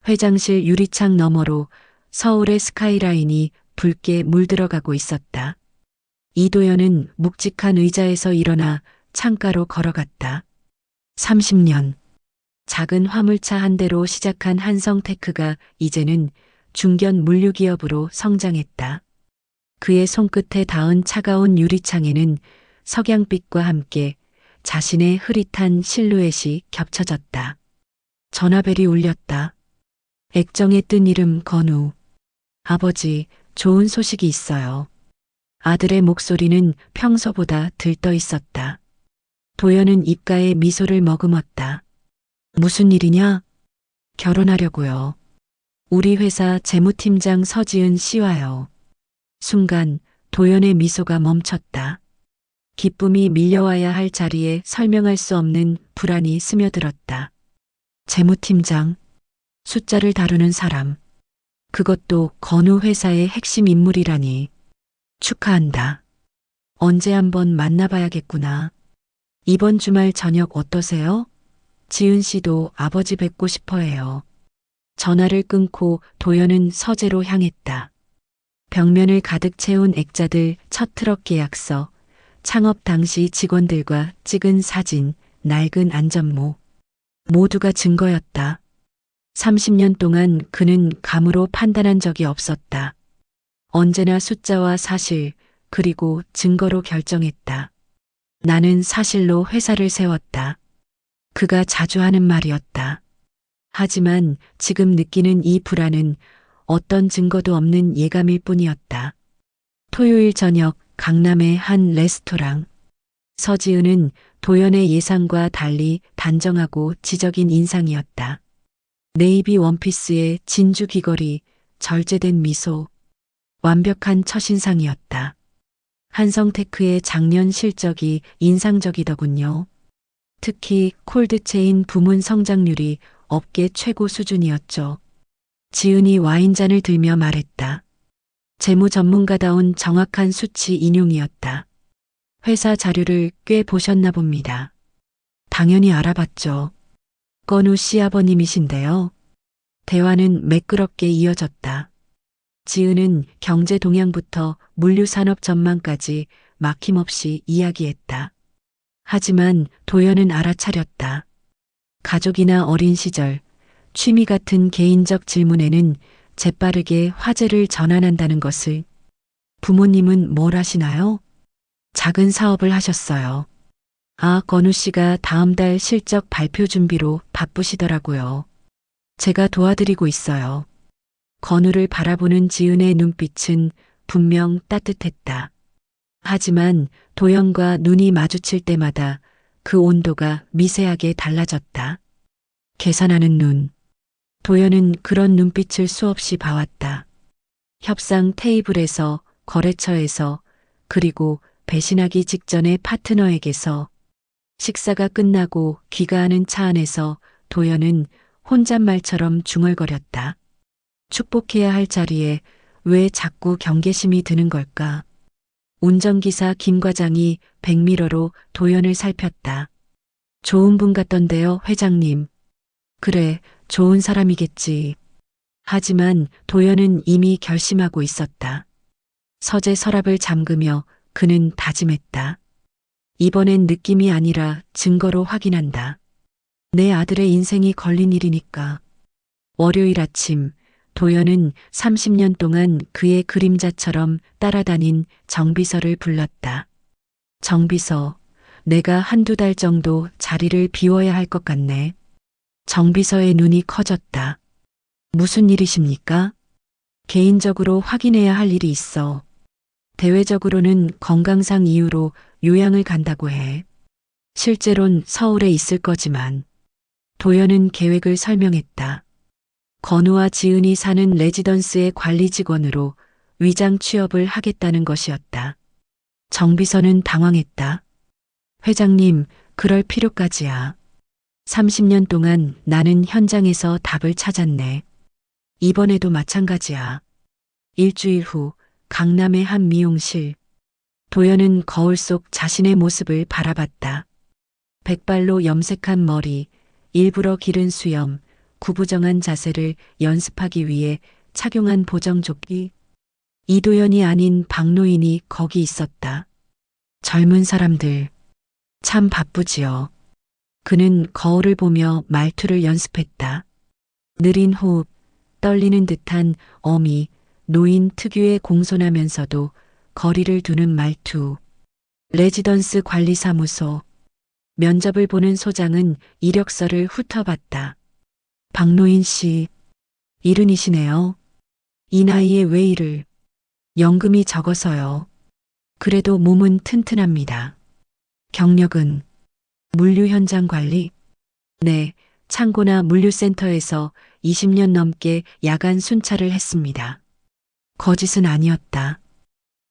회장실 유리창 너머로 서울의 스카이라인이 붉게 물들어가고 있었다. 이도연은 묵직한 의자에서 일어나 창가로 걸어갔다. 30년. 작은 화물차 한 대로 시작한 한성테크가 이제는 중견 물류기업으로 성장했다. 그의 손끝에 닿은 차가운 유리창에는 석양빛과 함께 자신의 흐릿한 실루엣이 겹쳐졌다. 전화벨이 울렸다. 액정에 뜬 이름 건우. 아버지, 좋은 소식이 있어요. 아들의 목소리는 평소보다 들떠 있었다. 도연은 입가에 미소를 머금었다. 무슨 일이냐? 결혼하려고요. 우리 회사 재무팀장 서지은 씨와요. 순간 도연의 미소가 멈췄다. 기쁨이 밀려와야 할 자리에 설명할 수 없는 불안이 스며들었다. 재무팀장, 숫자를 다루는 사람, 그것도 건우 회사의 핵심 인물이라니. 축하한다. 언제 한번 만나봐야겠구나. 이번 주말 저녁 어떠세요? 지은 씨도 아버지 뵙고 싶어 해요. 전화를 끊고 도연은 서재로 향했다. 벽면을 가득 채운 액자들, 첫 트럭 계약서, 창업 당시 직원들과 찍은 사진, 낡은 안전모. 모두가 증거였다. 30년 동안 그는 감으로 판단한 적이 없었다. 언제나 숫자와 사실, 그리고 증거로 결정했다. 나는 사실로 회사를 세웠다. 그가 자주 하는 말이었다. 하지만 지금 느끼는 이 불안은 어떤 증거도 없는 예감일 뿐이었다. 토요일 저녁 강남의 한 레스토랑. 서지은은 도연의 예상과 달리 단정하고 지적인 인상이었다. 네이비 원피스에 진주 귀걸이, 절제된 미소. 완벽한 첫인상이었다. 한성테크의 작년 실적이 인상적이더군요. 특히 콜드체인 부문 성장률이 업계 최고 수준이었죠. 지은이 와인잔을 들며 말했다. 재무 전문가다운 정확한 수치 인용이었다. 회사 자료를 꽤 보셨나 봅니다. 당연히 알아봤죠. 건우 씨 아버님이신데요. 대화는 매끄럽게 이어졌다. 지은은 경제 동향부터 물류산업 전망까지 막힘없이 이야기했다. 하지만 도연은 알아차렸다. 가족이나 어린 시절, 취미 같은 개인적 질문에는 재빠르게 화제를 전환한다는 것을. 부모님은 뭘 하시나요? 작은 사업을 하셨어요. 아, 건우 씨가 다음 달 실적 발표 준비로 바쁘시더라고요. 제가 도와드리고 있어요. 건우를 바라보는 지은의 눈빛은 분명 따뜻했다. 하지만 도연과 눈이 마주칠 때마다 그 온도가 미세하게 달라졌다. 계산하는 눈. 도연은 그런 눈빛을 수없이 봐왔다. 협상 테이블에서, 거래처에서, 그리고 배신하기 직전의 파트너에게서. 식사가 끝나고 귀가하는 차 안에서 도연은 혼잣말처럼 중얼거렸다. 축복해야 할 자리에 왜 자꾸 경계심이 드는 걸까? 운전기사 김 과장이 백미러로 도연을 살폈다. 좋은 분 같던데요, 회장님. 그래, 좋은 사람이겠지. 하지만 도연은 이미 결심하고 있었다. 서재 서랍을 잠그며 그는 다짐했다. 이번엔 느낌이 아니라 증거로 확인한다. 내 아들의 인생이 걸린 일이니까. 월요일 아침, 도연은 30년 동안 그의 그림자처럼 따라다닌 정비서를 불렀다. 정비서, 내가 한두 달 정도 자리를 비워야 할 것 같네. 정비서의 눈이 커졌다. 무슨 일이십니까? 개인적으로 확인해야 할 일이 있어. 대외적으로는 건강상 이유로 요양을 간다고 해. 실제론 서울에 있을 거지만. 도연은 계획을 설명했다. 건우와 지은이 사는 레지던스의 관리 직원으로 위장 취업을 하겠다는 것이었다. 정비서는 당황했다. 회장님, 그럴 필요까지야. 30년 동안 나는 현장에서 답을 찾았네. 이번에도 마찬가지야. 일주일 후 강남의 한 미용실. 도연은 거울 속 자신의 모습을 바라봤다. 백발로 염색한 머리, 일부러 기른 수염, 구부정한 자세를 연습하기 위해 착용한 보정조끼. 이도연이 아닌 박노인이 거기 있었다. 젊은 사람들. 참 바쁘지요. 그는 거울을 보며 말투를 연습했다. 느린 호흡, 떨리는 듯한 어미, 노인 특유의 공손하면서도 거리를 두는 말투. 레지던스 관리사무소. 면접을 보는 소장은 이력서를 훑어봤다. 박노인 씨, 일흔이시네요. 이 나이에 왜 일을? 연금이 적어서요. 그래도 몸은 튼튼합니다. 경력은? 물류 현장 관리? 네, 창고나 물류센터에서 20년 넘게 야간 순찰을 했습니다. 거짓은 아니었다.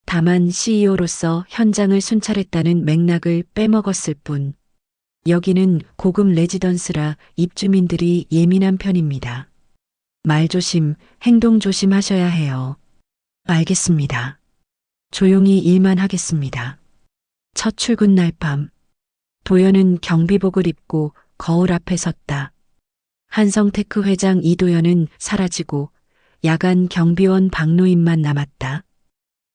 다만 CEO로서 현장을 순찰했다는 맥락을 빼먹었을 뿐. 여기는 고급 레지던스라 입주민들이 예민한 편입니다. 말조심, 행동 조심하셔야 해요. 알겠습니다. 조용히 일만 하겠습니다. 첫 출근 날 밤, 도연은 경비복을 입고 거울 앞에 섰다. 한성테크 회장 이도연은 사라지고 야간 경비원 박노인만 남았다.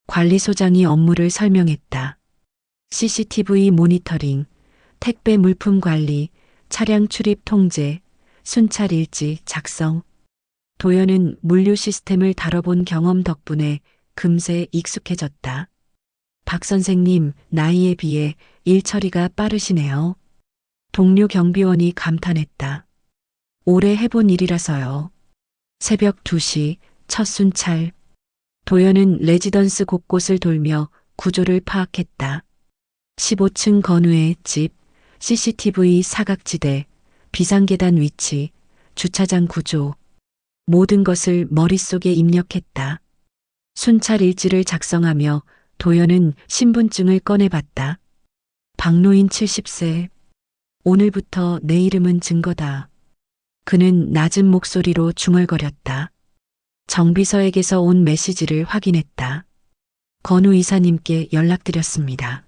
관리소장이 업무를 설명했다. CCTV 모니터링, 택배 물품 관리, 차량 출입 통제, 순찰 일지 작성. 도연은 물류 시스템을 다뤄본 경험 덕분에 금세 익숙해졌다. 박 선생님, 나이에 비해 일 처리가 빠르시네요. 동료 경비원이 감탄했다. 오래 해본 일이라서요. 새벽 2시 첫 순찰. 도연은 레지던스 곳곳을 돌며 구조를 파악했다. 15층 건우의 집, CCTV 사각지대, 비상계단 위치, 주차장 구조. 모든 것을 머릿속에 입력했다. 순찰 일지를 작성하며 도연은 신분증을 꺼내봤다. 박노인 70세. 오늘부터 내 이름은 증거다. 그는 낮은 목소리로 중얼거렸다. 정비서에게서 온 메시지를 확인했다. 건우 이사님께 연락드렸습니다.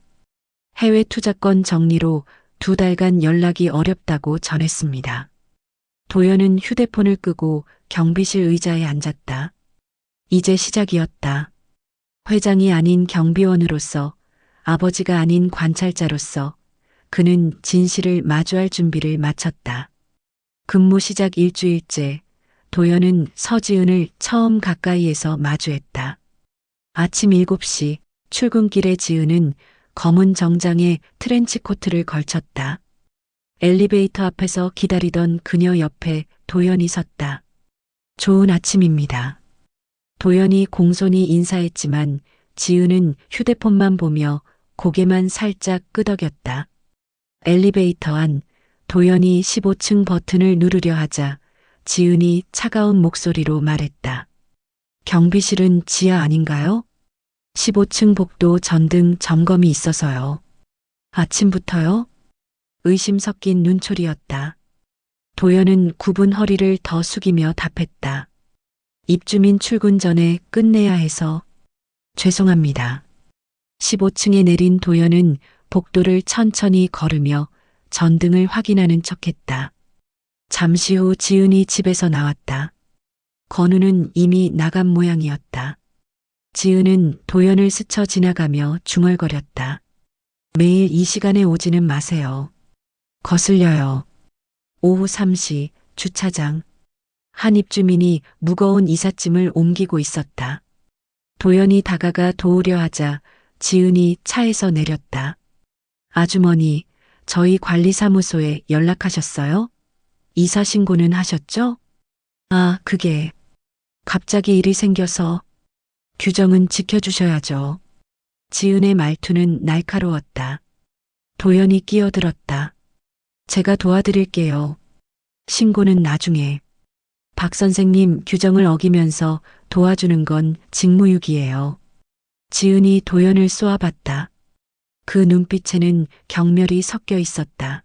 해외 투자권 정리로 2달간 연락이 어렵다고 전했습니다. 도연은 휴대폰을 끄고 경비실 의자에 앉았다. 이제 시작이었다. 회장이 아닌 경비원으로서, 아버지가 아닌 관찰자로서 그는 진실을 마주할 준비를 마쳤다. 근무 시작 일주일째, 도연은 서지은을 처음 가까이에서 마주했다. 아침 7시 출근길에 지은은 검은 정장에 트렌치코트를 걸쳤다. 엘리베이터 앞에서 기다리던 그녀 옆에 도연이 섰다. 좋은 아침입니다. 도연이 공손히 인사했지만 지은은 휴대폰만 보며 고개만 살짝 끄덕였다. 엘리베이터 안, 도연이 15층 버튼을 누르려 하자 지은이 차가운 목소리로 말했다. 경비실은 지하 아닌가요? 15층 복도 전등 점검이 있어서요. 아침부터요? 의심 섞인 눈초리였다. 도연은 굽은 허리를 더 숙이며 답했다. 입주민 출근 전에 끝내야 해서. 죄송합니다. 15층에 내린 도연은 복도를 천천히 걸으며 전등을 확인하는 척했다. 잠시 후 지은이 집에서 나왔다. 건우는 이미 나간 모양이었다. 지은은 도연을 스쳐 지나가며 중얼거렸다. 매일 이 시간에 오지는 마세요. 거슬려요. 오후 3시 주차장. 한 입주민이 무거운 이삿짐을 옮기고 있었다. 도연이 다가가 도우려 하자 지은이 차에서 내렸다. 아주머니, 저희 관리사무소에 연락하셨어요? 이사 신고는 하셨죠? 아, 그게 갑자기 일이 생겨서. 규정은 지켜주셔야죠. 지은의 말투는 날카로웠다. 도연이 끼어들었다. 제가 도와드릴게요. 신고는 나중에. 박 선생님, 규정을 어기면서 도와주는 건 직무유기예요. 지은이 도연을 쏘아봤다. 그 눈빛에는 경멸이 섞여 있었다.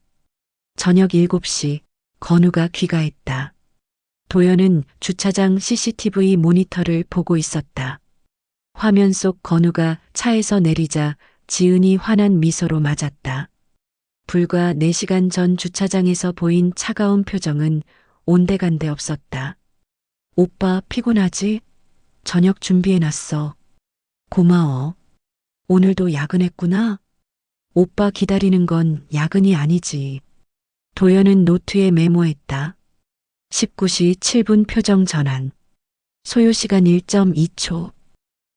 저녁 7시 건우가 귀가했다. 도연은 주차장 CCTV 모니터를 보고 있었다. 화면 속 건우가 차에서 내리자 지은이 환한 미소로 맞았다. 불과 4시간 전 주차장에서 보인 차가운 표정은 온데간데 없었다. 오빠 피곤하지? 저녁 준비해놨어. 고마워. 오늘도 야근했구나? 오빠 기다리는 건 야근이 아니지. 도연은 노트에 메모했다. 19시 7분 표정 전환. 소요시간 1.2초.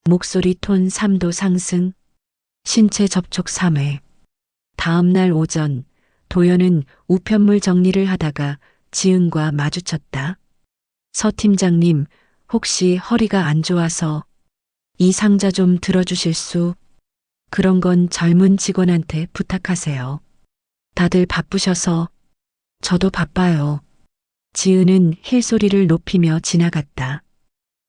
목소리 톤 3도 상승. 신체 접촉 3회. 다음날 오전, 도연은 우편물 정리를 하다가 지은과 마주쳤다. 서 팀장님, 혹시 허리가 안 좋아서 이 상자 좀 들어주실 수? 그런 건 젊은 직원한테 부탁하세요. 다들 바쁘셔서. 저도 바빠요. 지은은 힐소리를 높이며 지나갔다.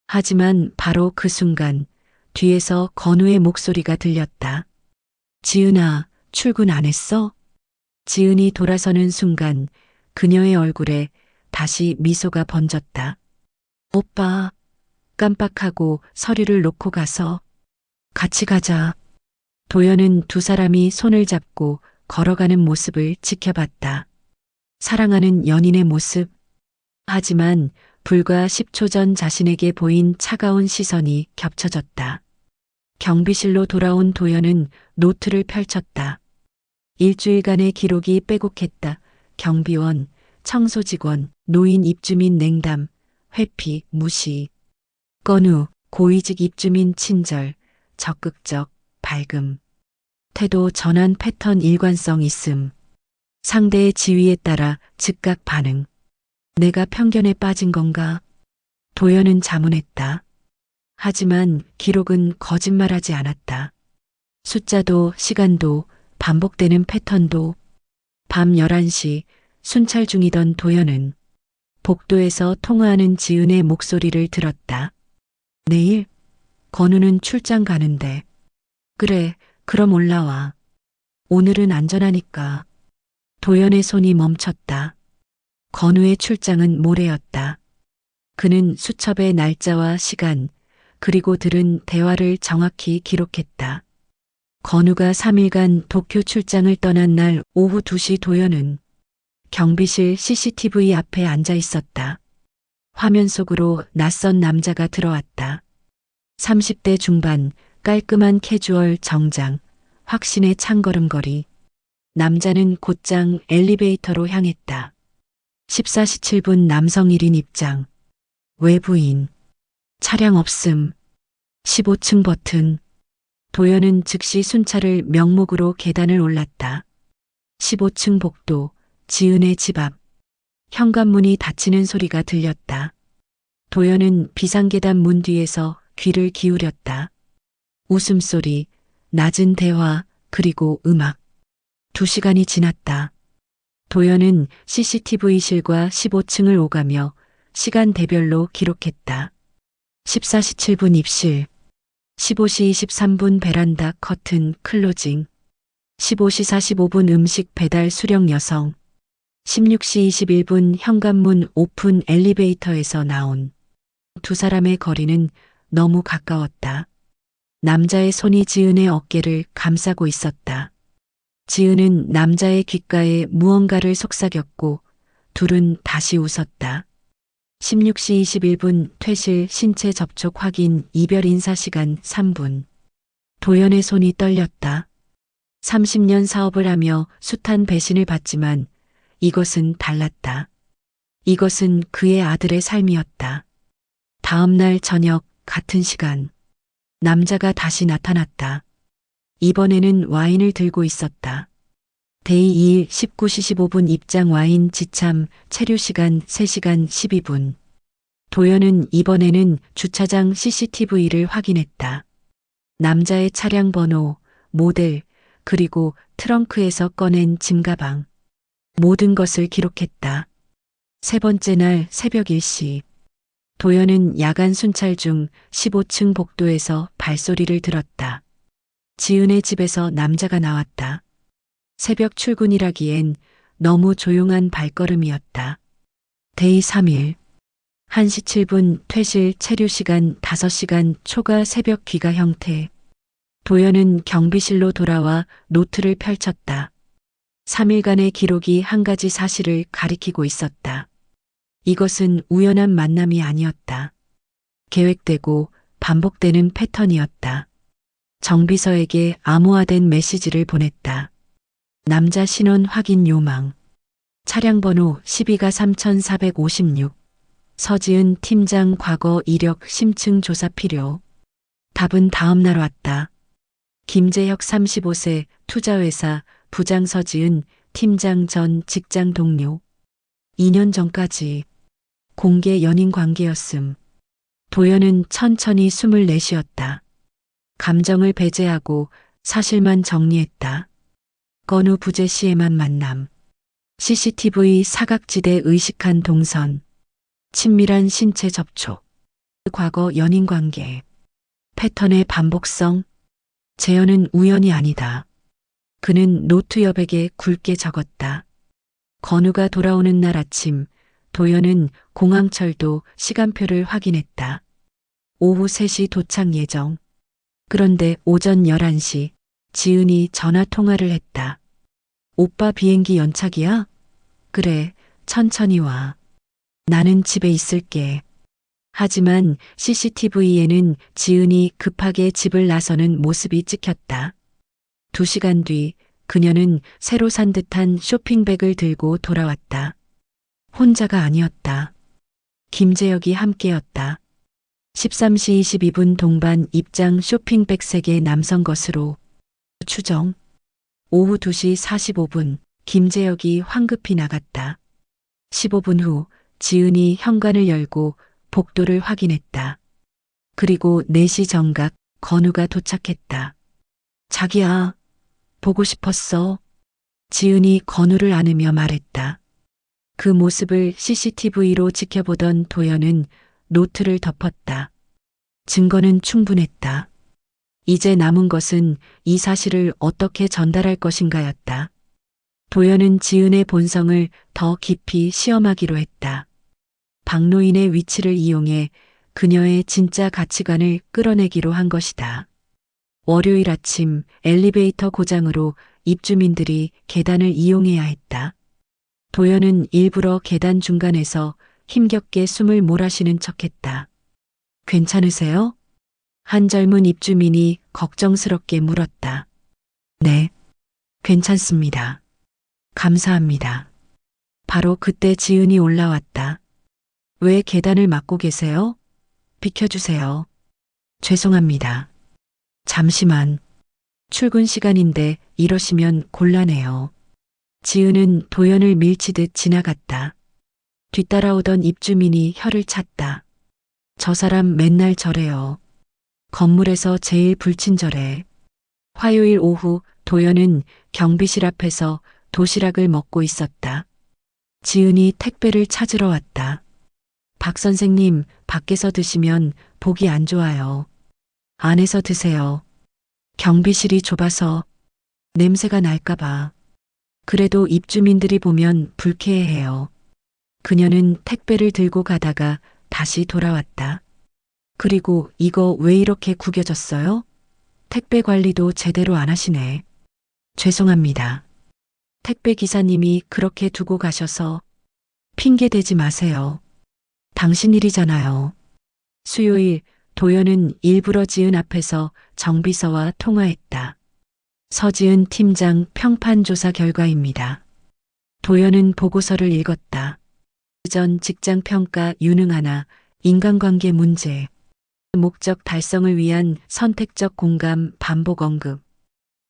하지만 바로 그 순간 뒤에서 건우의 목소리가 들렸다. 지은아, 출근 안 했어? 지은이 돌아서는 순간 그녀의 얼굴에 다시 미소가 번졌다. 오빠, 깜빡하고 서류를 놓고 가서 같이 가자. 도연은 두 사람이 손을 잡고 걸어가는 모습을 지켜봤다. 사랑하는 연인의 모습. 하지만 불과 10초 전 자신에게 보인 차가운 시선이 겹쳐졌다. 경비실로 돌아온 도연은 노트를 펼쳤다. 일주일간의 기록이 빼곡했다. 경비원, 청소직원, 노인 입주민 냉담, 회피, 무시. 건우, 고위직 입주민 친절, 적극적, 밝음. 태도 전환 패턴 일관성 있음. 상대의 지위에 따라 즉각 반응. 내가 편견에 빠진 건가? 도연은 자문했다. 하지만 기록은 거짓말하지 않았다. 숫자도 시간도 반복되는 패턴도. 밤 11시 순찰 중이던 도연은 복도에서 통화하는 지은의 목소리를 들었다. 내일? 건우는 출장 가는데. 그래, 그럼 올라와. 오늘은 안전하니까. 도연의 손이 멈췄다. 건우의 출장은 모레였다. 그는 수첩의 날짜와 시간, 그리고 들은 대화를 정확히 기록했다. 건우가 3일간 도쿄 출장을 떠난 날 오후 2시 도연은 경비실 CCTV 앞에 앉아 있었다. 화면 속으로 낯선 남자가 들어왔다. 30대 중반, 깔끔한 캐주얼 정장, 확신의 창걸음걸이. 남자는 곧장 엘리베이터로 향했다. 14시 7분 남성 1인 입장. 외부인. 차량 없음. 15층 버튼. 도연은 즉시 순찰을 명목으로 계단을 올랐다. 15층 복도, 지은의 집 앞. 현관문이 닫히는 소리가 들렸다. 도연은 비상계단 문 뒤에서 귀를 기울였다. 웃음소리, 낮은 대화, 그리고 음악. 2시간이 지났다. 도연은 CCTV실과 15층을 오가며 시간대별로 기록했다. 14시 7분 입실, 15시 23분 베란다 커튼 클로징, 15시 45분 음식 배달 수령 여성, 16시 21분 현관문 오픈 엘리베이터에서 나온. 두 사람의 거리는 너무 가까웠다. 남자의 손이 지은의 어깨를 감싸고 있었다. 지은은 남자의 귓가에 무언가를 속삭였고 둘은 다시 웃었다. 16시 21분 퇴실 신체 접촉 확인 이별 인사 시간 3분. 도연의 손이 떨렸다. 30년 사업을 하며 숱한 배신을 받지만 이것은 달랐다. 이것은 그의 아들의 삶이었다. 다음 날 저녁 같은 시간 남자가 다시 나타났다. 이번에는 와인을 들고 있었다. 데이 2일 19시 15분 입장 와인 지참 체류 시간 3시간 12분. 도연은 이번에는 주차장 CCTV를 확인했다. 남자의 차량 번호, 모델, 그리고 트렁크에서 꺼낸 짐가방. 모든 것을 기록했다. 세 번째 날 새벽 1시. 도연은 야간 순찰 중 15층 복도에서 발소리를 들었다. 지은의 집에서 남자가 나왔다. 새벽 출근이라기엔 너무 조용한 발걸음이었다. 데이 3일. 1시 7분 퇴실 체류 시간 5시간 초과 새벽 귀가 형태. 도연은 경비실로 돌아와 노트를 펼쳤다. 3일간의 기록이 한 가지 사실을 가리키고 있었다. 이것은 우연한 만남이 아니었다. 계획되고 반복되는 패턴이었다. 정비서에게 암호화된 메시지를 보냈다. 남자 신원 확인 요망. 차량 번호 12가 3456. 서지은 팀장 과거 이력 심층 조사 필요. 답은 다음 날 왔다. 김재혁 35세 투자회사 부장 서지은 팀장 전 직장 동료. 2년 전까지 공개 연인 관계였음. 도연은 천천히 숨을 내쉬었다. 감정을 배제하고 사실만 정리했다. 건우 부재 씨에만 만남. CCTV 사각지대 의식한 동선. 친밀한 신체 접촉. 과거 연인 관계. 패턴의 반복성. 재현은 우연이 아니다. 그는 노트 여백에 굵게 적었다. 건우가 돌아오는 날 아침, 도연은 공항철도 시간표를 확인했다. 오후 3시 도착 예정. 그런데 오전 11시, 지은이 전화 통화를 했다. 오빠 비행기 연착이야? 그래, 천천히 와. 나는 집에 있을게. 하지만 CCTV에는 지은이 급하게 집을 나서는 모습이 찍혔다. 2시간 뒤 그녀는 새로 산 듯한 쇼핑백을 들고 돌아왔다. 혼자가 아니었다. 김재혁이 함께였다. 13시 22분 동반 입장 쇼핑백 3개 남성 것으로 추정. 오후 2시 45분 김재혁이 황급히 나갔다. 15분 후 지은이 현관을 열고 복도를 확인했다. 그리고 4시 정각 건우가 도착했다. 자기야, 보고 싶었어. 지은이 건우를 안으며 말했다. 그 모습을 CCTV로 지켜보던 도연은 노트를 덮었다. 증거는 충분했다. 이제 남은 것은 이 사실을 어떻게 전달할 것인가였다. 도연은 지은의 본성을 더 깊이 시험하기로 했다. 박노인의 위치를 이용해 그녀의 진짜 가치관을 끌어내기로 한 것이다. 월요일 아침 엘리베이터 고장으로 입주민들이 계단을 이용해야 했다. 도연은 일부러 계단 중간에서 힘겹게 숨을 몰아쉬는 척했다. 괜찮으세요? 한 젊은 입주민이 걱정스럽게 물었다. 네, 괜찮습니다. 감사합니다. 바로 그때 지은이 올라왔다. 왜 계단을 막고 계세요? 비켜주세요. 죄송합니다. 잠시만. 출근 시간인데 이러시면 곤란해요. 지은은 도연을 밀치듯 지나갔다. 뒤따라오던 입주민이 혀를 찼다. 저 사람 맨날 저래요. 건물에서 제일 불친절해. 화요일 오후 도연은 경비실 앞에서 도시락을 먹고 있었다. 지은이 택배를 찾으러 왔다. 박 선생님, 밖에서 드시면 보기 안 좋아요. 안에서 드세요. 경비실이 좁아서 냄새가 날까봐. 그래도 입주민들이 보면 불쾌해해요. 그녀는 택배를 들고 가다가 다시 돌아왔다. 그리고 이거 왜 이렇게 구겨졌어요? 택배 관리도 제대로 안 하시네. 죄송합니다. 택배 기사님이 그렇게 두고 가셔서 핑계 대지 마세요. 당신 일이잖아요. 수요일 도연은 일부러 지은 앞에서 정비서와 통화했다. 서지은 팀장 평판 조사 결과입니다. 도연은 보고서를 읽었다. 전 직장 평가 유능하나 인간관계 문제. 목적 달성을 위한 선택적 공감 반복 언급.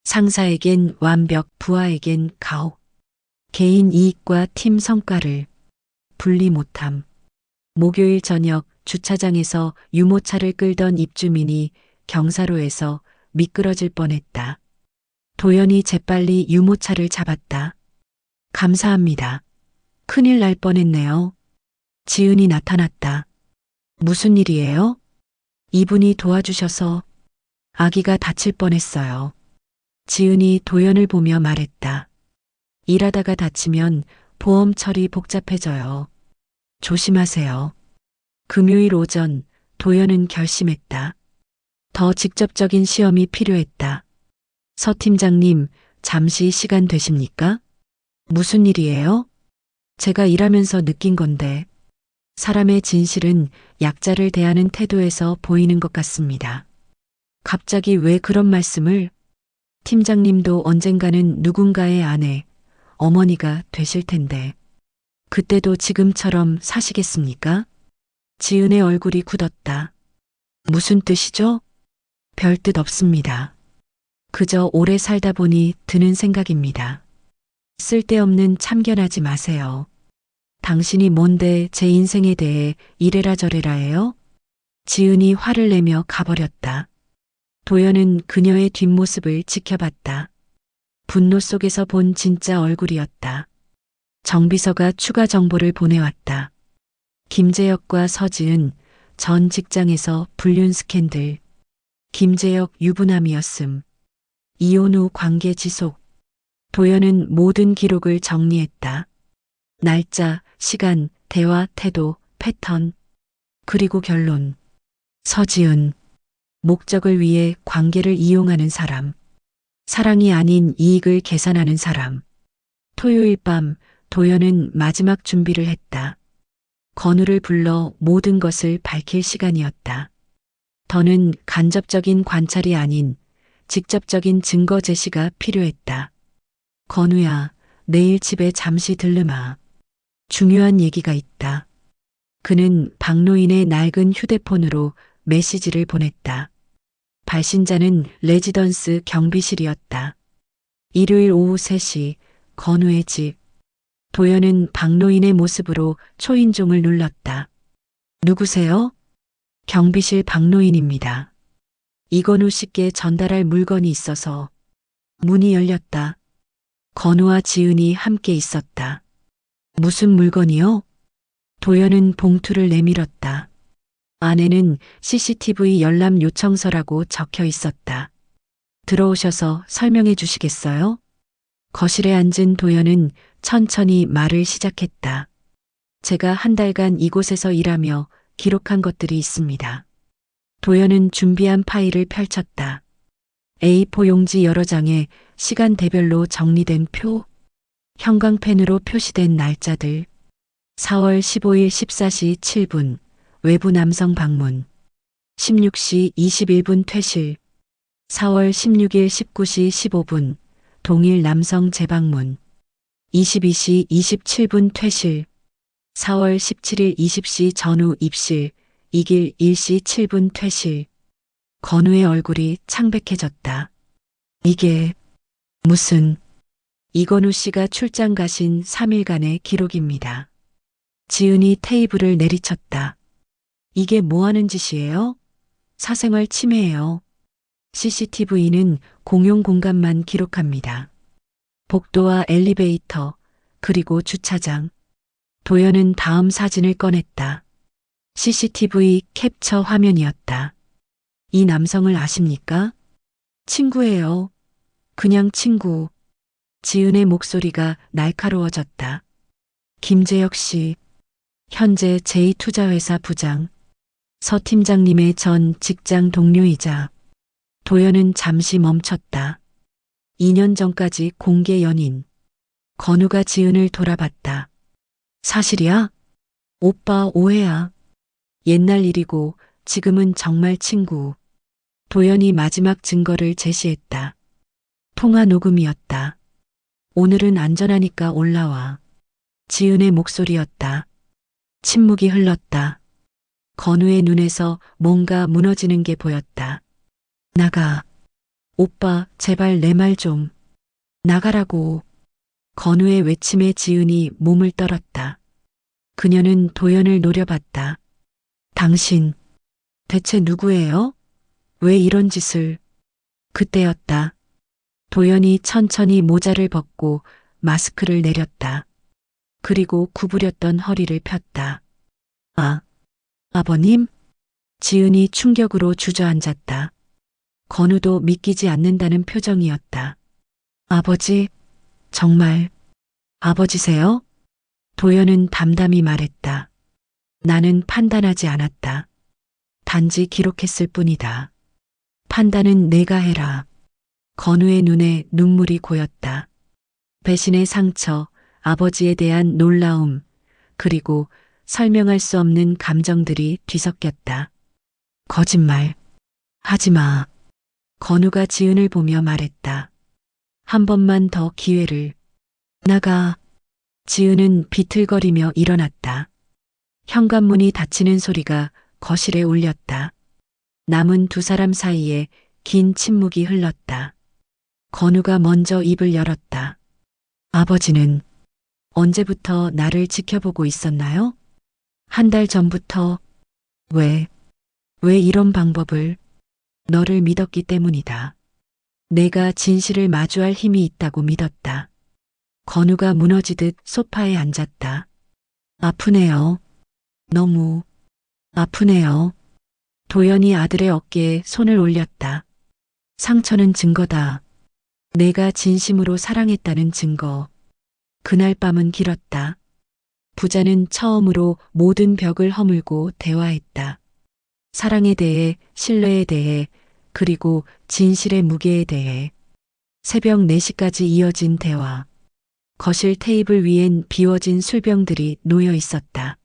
상사에겐 완벽, 부하에겐 가혹. 개인 이익과 팀 성과를 분리 못함. 목요일 저녁 주차장에서 유모차를 끌던 입주민이 경사로에서 미끄러질 뻔했다. 도연이 재빨리 유모차를 잡았다. 감사합니다. 큰일 날 뻔했네요. 지은이 나타났다. 무슨 일이에요? 이분이 도와주셔서 아기가 다칠 뻔했어요. 지은이 도연을 보며 말했다. 일하다가 다치면 보험 처리 복잡해져요. 조심하세요. 금요일 오전 도연은 결심했다. 더 직접적인 시험이 필요했다. 서 팀장님, 잠시 시간 되십니까? 무슨 일이에요? 제가 일하면서 느낀 건데. 사람의 진실은 약자를 대하는 태도에서 보이는 것 같습니다. 갑자기 왜 그런 말씀을? 팀장님도 언젠가는 누군가의 아내, 어머니가 되실 텐데, 그때도 지금처럼 사시겠습니까? 지은의 얼굴이 굳었다. 무슨 뜻이죠? 별 뜻 없습니다. 그저 오래 살다 보니 드는 생각입니다. 쓸데없는 참견하지 마세요. 당신이 뭔데 제 인생에 대해 이래라 저래라 해요? 지은이 화를 내며 가버렸다. 도연은 그녀의 뒷모습을 지켜봤다. 분노 속에서 본 진짜 얼굴이었다. 정비서가 추가 정보를 보내왔다. 김재혁과 서지은 전 직장에서 불륜 스캔들. 김재혁 유부남이었음. 이혼 후 관계 지속. 도연은 모든 기록을 정리했다. 날짜, 시간, 대화, 태도, 패턴. 그리고 결론. 서지은. 목적을 위해 관계를 이용하는 사람. 사랑이 아닌 이익을 계산하는 사람. 토요일 밤 도연은 마지막 준비를 했다. 건우를 불러 모든 것을 밝힐 시간이었다. 더는 간접적인 관찰이 아닌 직접적인 증거 제시가 필요했다. 건우야, 내일 집에 잠시 들르마. 중요한 얘기가 있다. 그는 박노인의 낡은 휴대폰으로 메시지를 보냈다. 발신자는 레지던스 경비실이었다. 일요일 오후 3시 건우의 집. 도연은 박노인의 모습으로 초인종을 눌렀다. 누구세요? 경비실 박노인입니다. 이건우 씨께 전달할 물건이 있어서. 문이 열렸다. 건우와 지은이 함께 있었다. 무슨 물건이요? 도연은 봉투를 내밀었다. 안에는 CCTV 열람 요청서라고 적혀 있었다. 들어오셔서 설명해 주시겠어요? 거실에 앉은 도연은 천천히 말을 시작했다. 제가 한 달간 이곳에서 일하며 기록한 것들이 있습니다. 도연은 준비한 파일을 펼쳤다. A4 용지 여러 장에 시간대별로 정리된 표, 형광펜으로 표시된 날짜들, 4월 15일 14시 7분, 외부 남성 방문, 16시 21분 퇴실, 4월 16일 19시 15분, 동일 남성 재방문, 22시 27분 퇴실, 4월 17일 20시 전후 입실, 이길 1시 7분 퇴실. 건우의 얼굴이 창백해졌다. 이게 무슨... 이건우 씨가 출장 가신 3일간의 기록입니다. 지은이 테이블을 내리쳤다. 이게 뭐 하는 짓이에요? 사생활 침해예요. CCTV는 공용 공간만 기록합니다. 복도와 엘리베이터, 그리고 주차장. 도연은 다음 사진을 꺼냈다. CCTV 캡처 화면이었다. 이 남성을 아십니까? 친구예요. 그냥 친구. 지은의 목소리가 날카로워졌다. 김재혁 씨, 현재 제2투자회사 부장, 서 팀장님의 전 직장 동료이자. 도연은 잠시 멈췄다. 2년 전까지 공개 연인. 건우가 지은을 돌아봤다. 사실이야? 오빠 오해야. 옛날 일이고 지금은 정말 친구. 도연이 마지막 증거를 제시했다. 통화 녹음이었다. 오늘은 안전하니까 올라와. 지은의 목소리였다. 침묵이 흘렀다. 건우의 눈에서 뭔가 무너지는 게 보였다. 나가. 오빠, 제발 내 말 좀. 나가라고. 건우의 외침에 지은이 몸을 떨었다. 그녀는 도연을 노려봤다. 당신, 대체 누구예요? 왜 이런 짓을? 그때였다. 도연이 천천히 모자를 벗고 마스크를 내렸다. 그리고 구부렸던 허리를 폈다. 아, 아버님? 지은이 충격으로 주저앉았다. 건우도 믿기지 않는다는 표정이었다. 아버지, 정말 아버지세요? 도연은 담담히 말했다. 나는 판단하지 않았다. 단지 기록했을 뿐이다. 판단은 내가 해라. 건우의 눈에 눈물이 고였다. 배신의 상처, 아버지에 대한 놀라움, 그리고 설명할 수 없는 감정들이 뒤섞였다. 거짓말. 하지 마. 건우가 지은을 보며 말했다. 한 번만 더 기회를. 나가. 지은은 비틀거리며 일어났다. 현관문이 닫히는 소리가 거실에 울렸다. 남은 두 사람 사이에 긴 침묵이 흘렀다. 건우가 먼저 입을 열었다. 아버지는 언제부터 나를 지켜보고 있었나요? 한 달 전부터. 왜 이런 방법을? 너를 믿었기 때문이다. 내가 진실을 마주할 힘이 있다고 믿었다. 건우가 무너지듯 소파에 앉았다. 아프네요. 너무 아프네요. 도연이 아들의 어깨에 손을 올렸다. 상처는 증거다. 내가 진심으로 사랑했다는 증거. 그날 밤은 길었다. 부자는 처음으로 모든 벽을 허물고 대화했다. 사랑에 대해, 신뢰에 대해, 그리고 진실의 무게에 대해. 새벽 4시까지 이어진 대화. 거실 테이블 위엔 비워진 술병들이 놓여 있었다.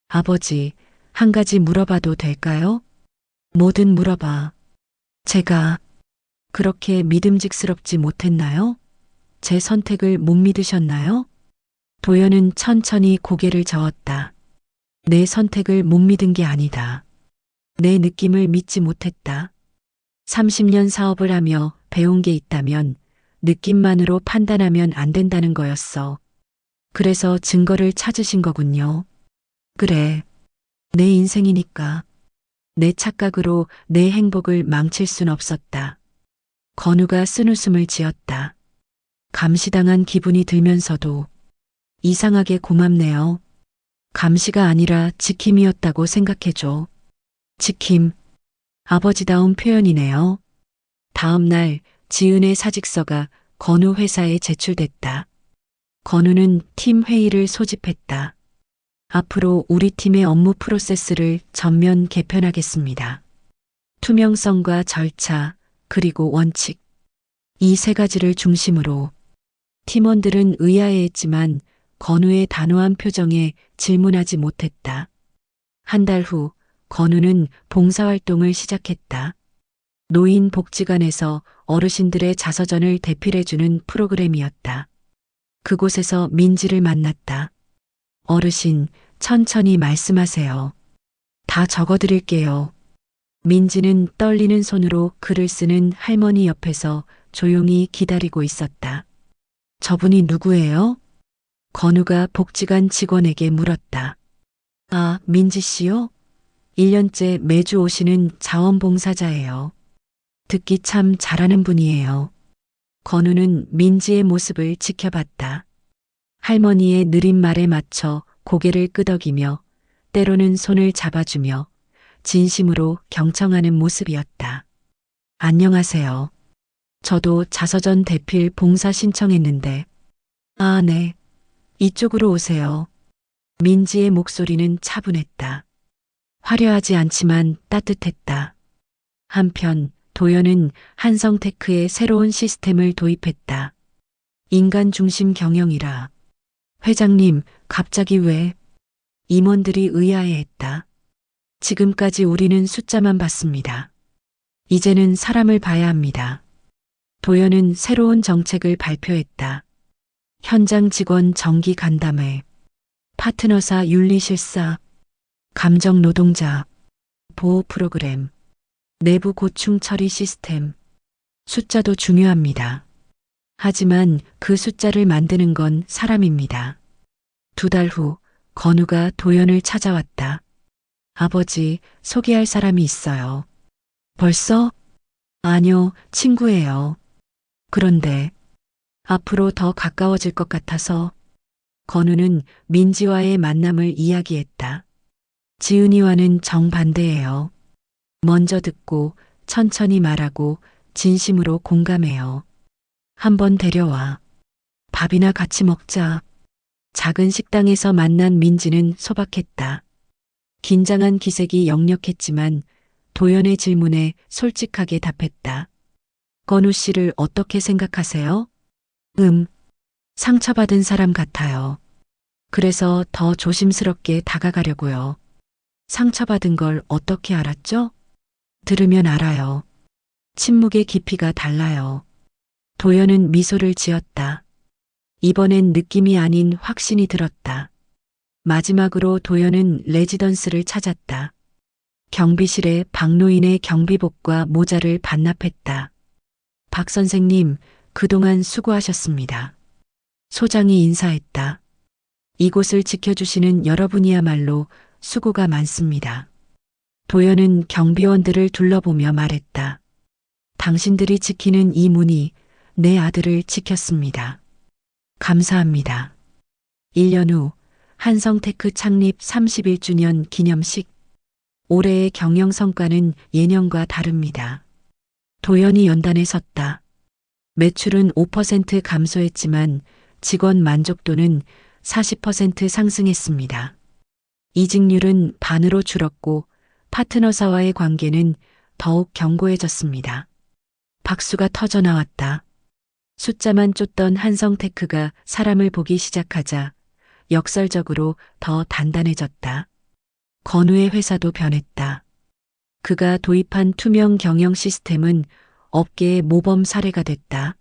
아버지, 한 가지 물어봐도 될까요? 뭐든 물어봐. 제가 그렇게 믿음직스럽지 못했나요? 제 선택을 못 믿으셨나요? 도연은 천천히 고개를 저었다. 내 선택을 못 믿은 게 아니다. 내 느낌을 믿지 못했다. 30년 사업을 하며 배운 게 있다면 느낌만으로 판단하면 안 된다는 거였어. 그래서 증거를 찾으신 거군요. 그래. 내 인생이니까. 내 착각으로 내 행복을 망칠 순 없었다. 건우가 쓴웃음을 지었다. 감시당한 기분이 들면서도 이상하게 고맙네요. 감시가 아니라 지킴이었다고 생각해줘. 지킴. 아버지다운 표현이네요. 다음 날 지은의 사직서가 건우 회사에 제출됐다. 건우는 팀 회의를 소집했다. 앞으로 우리 팀의 업무 프로세스를 전면 개편하겠습니다. 투명성과 절차, 그리고 원칙. 이 세 가지를 중심으로. 팀원들은 의아해했지만 건우의 단호한 표정에 질문하지 못했다. 한 달 후 건우는 봉사활동을 시작했다. 노인복지관에서 어르신들의 자서전을 대필해주는 프로그램이었다. 그곳에서 민지를 만났다. 어르신, 천천히 말씀하세요. 다 적어드릴게요. 민지는 떨리는 손으로 글을 쓰는 할머니 옆에서 조용히 기다리고 있었다. 저분이 누구예요? 건우가 복지관 직원에게 물었다. 아, 민지 씨요? 1년째 매주 오시는 자원봉사자예요. 듣기 참 잘하는 분이에요. 건우는 민지의 모습을 지켜봤다. 할머니의 느린 말에 맞춰 고개를 끄덕이며 때로는 손을 잡아주며 진심으로 경청하는 모습이었다. 안녕하세요. 저도 자서전 대필 봉사 신청했는데. 아, 네. 이쪽으로 오세요. 민지의 목소리는 차분했다. 화려하지 않지만 따뜻했다. 한편 도연은 한성테크의 새로운 시스템을 도입했다. 인간 중심 경영이라. 회장님, 갑자기 왜? 임원들이 의아해했다. 지금까지 우리는 숫자만 봤습니다. 이제는 사람을 봐야 합니다. 도연은 새로운 정책을 발표했다. 현장 직원 정기 간담회, 파트너사 윤리실사, 감정 노동자, 보호 프로그램, 내부 고충 처리 시스템. 숫자도 중요합니다. 하지만 그 숫자를 만드는 건 사람입니다. 2달 후 건우가 도연을 찾아왔다. 아버지, 소개할 사람이 있어요. 벌써? 아니요, 친구예요. 그런데 앞으로 더 가까워질 것 같아서. 건우는 민지와의 만남을 이야기했다. 지은이와는 정반대예요. 먼저 듣고 천천히 말하고 진심으로 공감해요. 한번 데려와. 밥이나 같이 먹자. 작은 식당에서 만난 민지는 소박했다. 긴장한 기색이 역력했지만 도연의 질문에 솔직하게 답했다. 건우 씨를 어떻게 생각하세요? 상처받은 사람 같아요. 그래서 더 조심스럽게 다가가려고요. 상처받은 걸 어떻게 알았죠? 들으면 알아요. 침묵의 깊이가 달라요. 도연은 미소를 지었다. 이번엔 느낌이 아닌 확신이 들었다. 마지막으로 도연은 레지던스를 찾았다. 경비실에 박노인의 경비복과 모자를 반납했다. 박 선생님, 그동안 수고하셨습니다. 소장이 인사했다. 이곳을 지켜주시는 여러분이야말로 수고가 많습니다. 도연은 경비원들을 둘러보며 말했다. 당신들이 지키는 이 문이 내 아들을 지켰습니다. 감사합니다. 1년 후 한성테크 창립 31주년 기념식. 올해의 경영 성과는 예년과 다릅니다. 도연이 연단에 섰다. 매출은 5% 감소했지만 직원 만족도는 40% 상승했습니다. 이직률은 반으로 줄었고 파트너사와의 관계는 더욱 견고해졌습니다. 박수가 터져 나왔다. 숫자만 쫓던 한성테크가 사람을 보기 시작하자 역설적으로 더 단단해졌다. 건우의 회사도 변했다. 그가 도입한 투명 경영 시스템은 업계의 모범 사례가 됐다.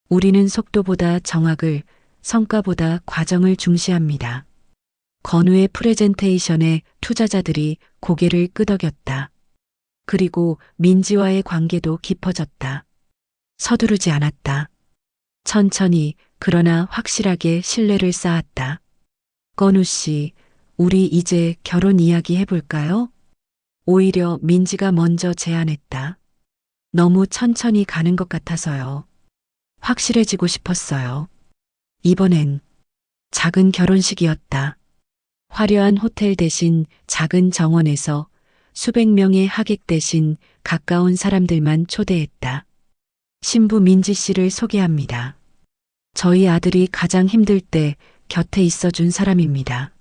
우리는 속도보다 정확을, 성과보다 과정을 중시합니다. 건우의 프레젠테이션에 투자자들이 고개를 끄덕였다. 그리고 민지와의 관계도 깊어졌다. 서두르지 않았다. 천천히 그러나 확실하게 신뢰를 쌓았다. 건우 씨, 우리 이제 결혼 이야기 해볼까요? 오히려 민지가 먼저 제안했다. 너무 천천히 가는 것 같아서요. 확실해지고 싶었어요. 이번엔 작은 결혼식이었다. 화려한 호텔 대신 작은 정원에서 수백 명의 하객 대신 가까운 사람들만 초대했다. 신부 민지 씨를 소개합니다. 저희 아들이 가장 힘들 때 곁에 있어준 사람입니다.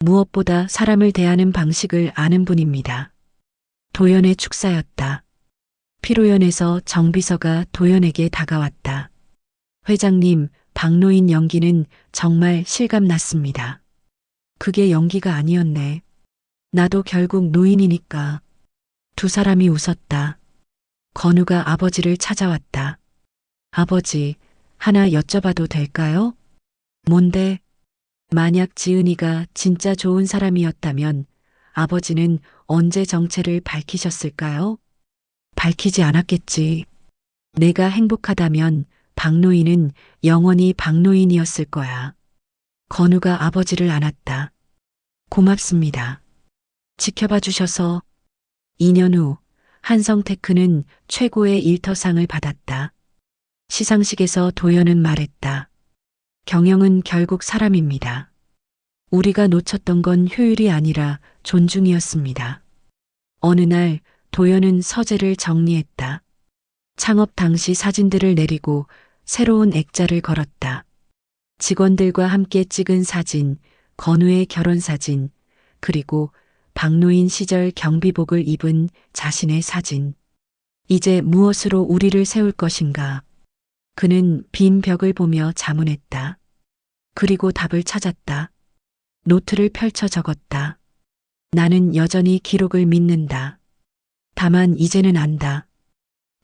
무엇보다 사람을 대하는 방식을 아는 분입니다. 도연의 축사였다. 피로연에서 정비서가 도연에게 다가왔다. 회장님, 박노인 연기는 정말 실감났습니다. 그게 연기가 아니었네. 나도 결국 노인이니까. 두 사람이 웃었다. 건우가 아버지를 찾아왔다. 아버지, 하나 여쭤봐도 될까요? 뭔데? 만약 지은이가 진짜 좋은 사람이었다면 아버지는 언제 정체를 밝히셨을까요? 밝히지 않았겠지. 내가 행복하다면 박노인은 영원히 박노인이었을 거야. 건우가 아버지를 안았다. 고맙습니다. 지켜봐 주셔서. 2년 후 한성테크는 최고의 일터상을 받았다. 시상식에서 도연은 말했다. 경영은 결국 사람입니다. 우리가 놓쳤던 건 효율이 아니라 존중이었습니다. 어느 날 도연은 서재를 정리했다. 창업 당시 사진들을 내리고 새로운 액자를 걸었다. 직원들과 함께 찍은 사진, 건우의 결혼 사진, 그리고 박노인 시절 경비복을 입은 자신의 사진. 이제 무엇으로 우리를 세울 것인가? 그는 빈 벽을 보며 자문했다. 그리고 답을 찾았다. 노트를 펼쳐 적었다. 나는 여전히 기록을 믿는다. 다만 이제는 안다.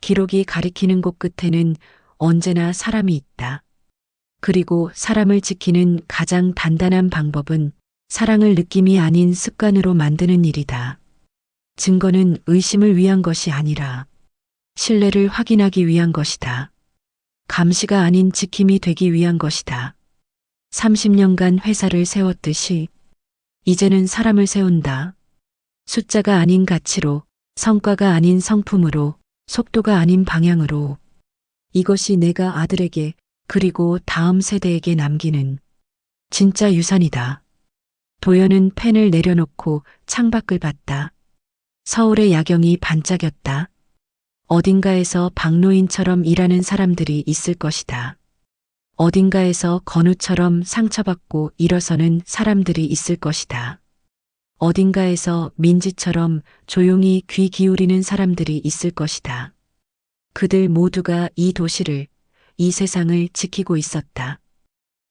기록이 가리키는 곳 끝에는 언제나 사람이 있다. 그리고 사람을 지키는 가장 단단한 방법은 사랑을 느낌이 아닌 습관으로 만드는 일이다. 증거는 의심을 위한 것이 아니라 신뢰를 확인하기 위한 것이다. 감시가 아닌 지킴이 되기 위한 것이다. 30년간 회사를 세웠듯이 이제는 사람을 세운다. 숫자가 아닌 가치로, 성과가 아닌 성품으로, 속도가 아닌 방향으로. 이것이 내가 아들에게 그리고 다음 세대에게 남기는 진짜 유산이다. 도연은 펜을 내려놓고 창밖을 봤다. 서울의 야경이 반짝였다. 어딘가에서 박노인처럼 일하는 사람들이 있을 것이다. 어딘가에서 건우처럼 상처받고 일어서는 사람들이 있을 것이다. 어딘가에서 민지처럼 조용히 귀 기울이는 사람들이 있을 것이다. 그들 모두가 이 도시를, 이 세상을 지키고 있었다.